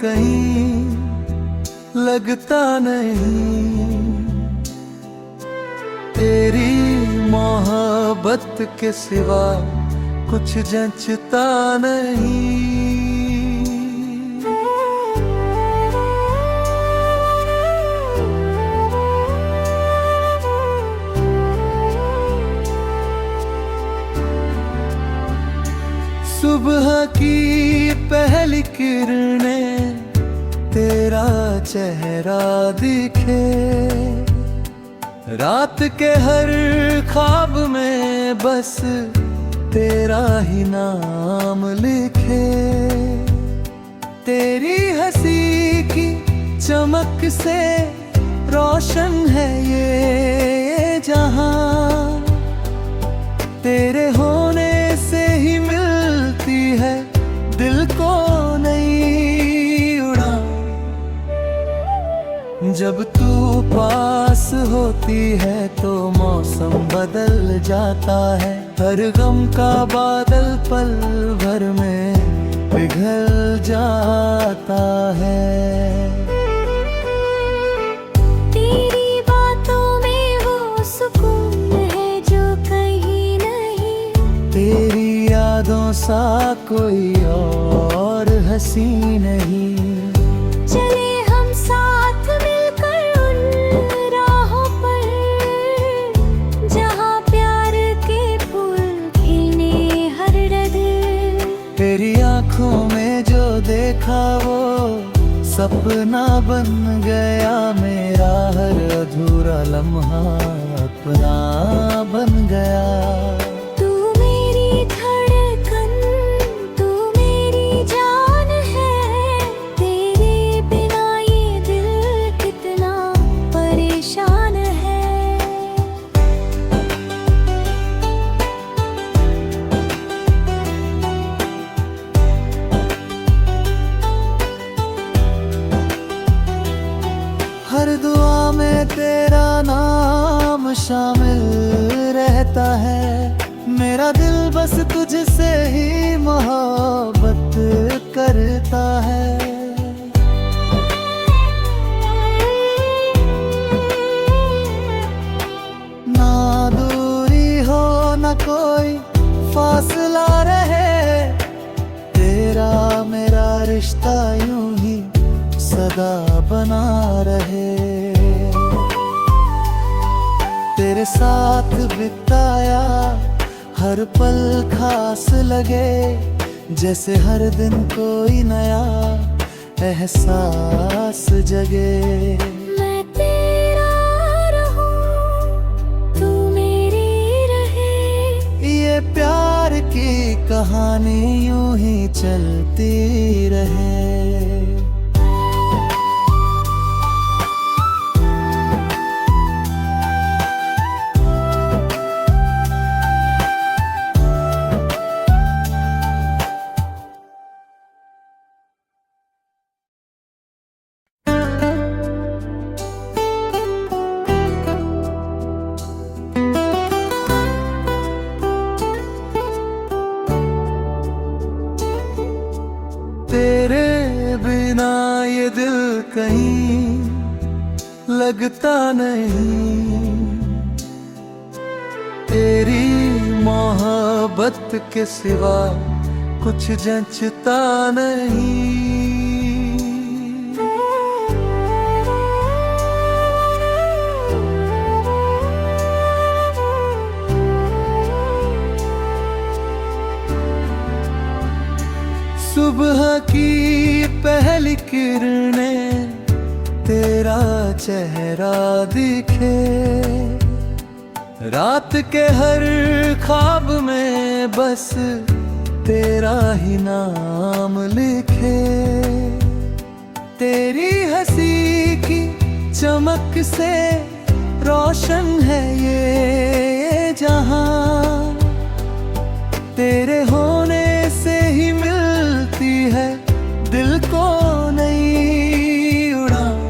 कहीं लगता नहीं, तेरी मोहब्बत के सिवा कुछ जचता नहीं। सुबह की पहली किरणें तेरा चेहरा दिखे, रात के हर ख्वाब में बस तेरा ही नाम लिखे। तेरी हंसी की चमक से रोशन है ये जहां, तेरे होने से ही मिलती है दिल को नई उड़ान। जब तू पास होती है तो मौसम बदल जाता है, हर गम का बादल पल भर में पिघल जाता है। तेरी बातों में वो सुकून है जो कहीं नहीं, तेरी यादों सा कोई और हंसी नहीं। चले हम साथ मिलकर उन राहों पर, जहाँ प्यार के फूल खिले हर रग। तेरी आँखों में जो देखा वो सपना बन गया, मेरा हर अधूरा लम्हा अपना बन गया। तू मेरी धड़कन, तू मेरी जान है, तेरे बिना ये दिल कितना परेशान है। हर दुआ में तेरा नाम शामिल रहता है, मेरा दिल बस तुझसे ही मोहब्बत करता है। ना दूरी हो ना कोई फासला रहे, तेरा मेरा रिश्ता यूं ही सदा बना रहे। तेरे साथ बिताया हर पल खास लगे, जैसे हर दिन कोई नया एहसास जगे। मैं तेरा रहूं, तू मेरी रहे, ये प्यार की कहानी यूं ही चलती रहे। तेरे बिना ये दिल कहीं लगता नहीं, तेरी मोहब्बत के सिवा कुछ जचता नहीं। सुबह की पहली किरणें तेरा चेहरा दिखे, रात के हर ख्वाब में बस तेरा ही नाम लिखे। तेरी हंसी की चमक से रोशन है ये जहां, तेरे होने से ही मिलती है दिल को नई उड़ान।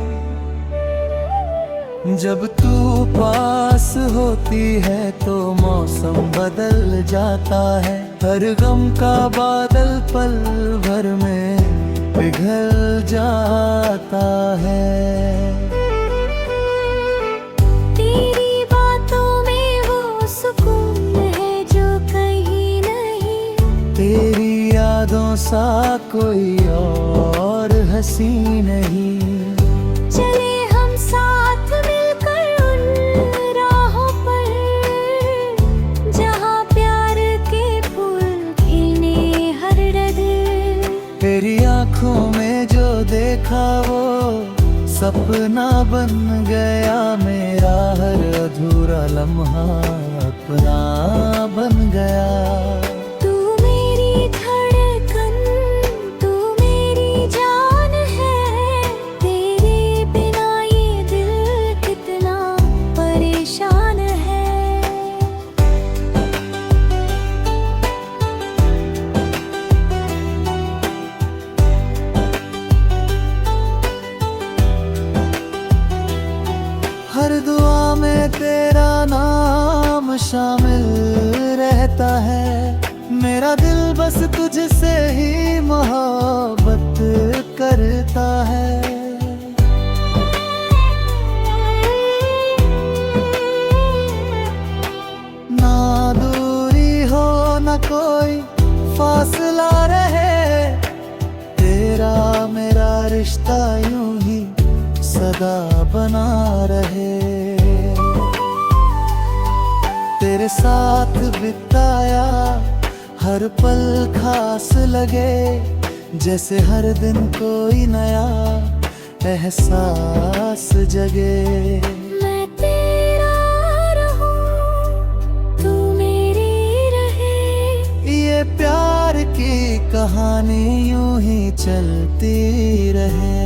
जब तू पास होती है तो मौसम बदल जाता है, हर गम का बादल पल भर में पिघल जाता है। तेरी बातों में वो सुकून है जो कहीं नहीं, तेरी यादों सा कोई और हंसी नहीं। चले हम साथ मिलकर उन राहों पर, जहाँ प्यार के फूल खिले हर डगर। तेरी आंखों में जो देखा वो सपना बन गया, मेरा हर अधूरा लम्हा अपना बन गया। तू मेरी धड़कन, तू मेरी जान है, तेरे बिना ये दिल कितना परेशान है। हर दुआ में तेरा नाम शामिल रहता है, मेरा दिल बस तुझसे ही मोहब्बत करता है। ना दूरी हो ना कोई फासला रहे, तेरा मेरा रिश्ता यूं ही सदा बना रहे। तेरे साथ बिताया हर पल खास लगे, जैसे हर दिन कोई नया एहसास जगे। मैं तेरा रहूं, तू मेरी रहे, ये प्यार की कहानी यूं ही चलती रहे।